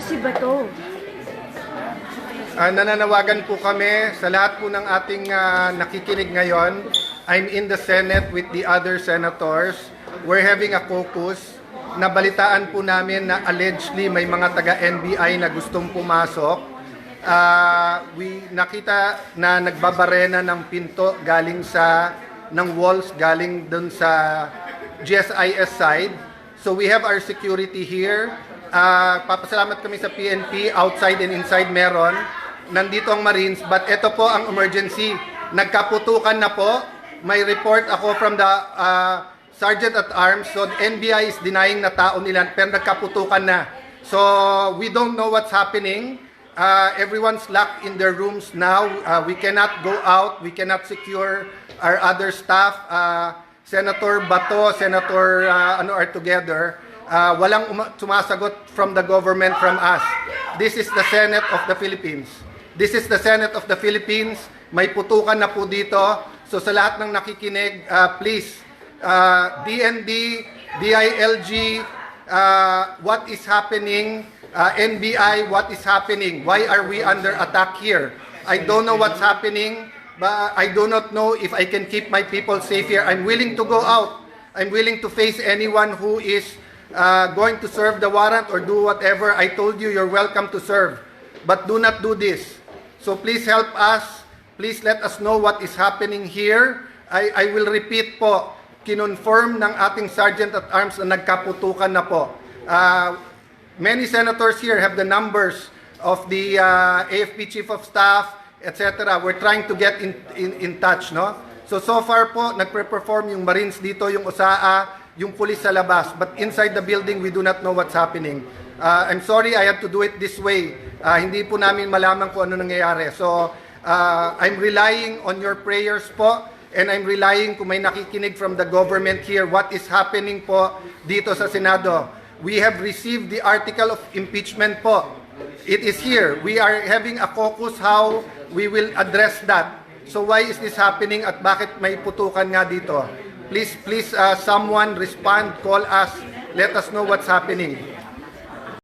si Bato. Nananawagan po kami sa lahat po ng ating nakikinig ngayon. I'm in the Senate with the other senators. We're having a caucus. Nabalitaan po namin na allegedly may mga taga-NBI na gustong pumasok. Nakita na nagbabarena ng pinto galing ng walls galing dun sa GSIS side. So we have our security here. Papasalamat kami sa PNP, outside and inside meron. Nandito ang Marines, but ito po ang emergency. Nagkaputukan na po. May report ako from the Sergeant at Arms. So NBI is denying na tao nila, pero nagkaputukan na. So we don't know what's happening. Everyone's locked in their rooms now. We cannot go out. We cannot secure our other staff. Senator Bato, Senator are together. Walang sumasagot from the government, from us. This is the Senate of the Philippines. This is the Senate of the Philippines. May putukan na po dito. So sa lahat ng nakikinig, please, DND, DILG, what is happening? NBI, what is happening? Why are we under attack here? I don't know what's happening, but I do not know if I can keep my people safe here. I'm willing to go out. I'm willing to face anyone who is going to serve the warrant or do whatever. I told you, you're welcome to serve. But do not do this. So please help us. Please let us know what is happening here. I will repeat po, kinonfirm ng ating Sergeant at Arms na nagkaputukan na po. Many senators here have the numbers of the AFP Chief of Staff, etc. We're trying to get in touch, no? So far po, nagpe-perform yung Marines dito, yung OSAA, yung police sa labas. But inside the building, we do not know what's happening. I'm sorry I have to do it this way. Hindi po namin malaman kung ano nangyayari. So, I'm relying on your prayers po, and I'm relying kung may nakikinig from the government here, what is happening po dito sa Senado. We have received the article of impeachment po. It is here. We are having a caucus how we will address that. So why is this happening at bakit may putukan nga dito? Please, someone respond, call us, let us know what's happening.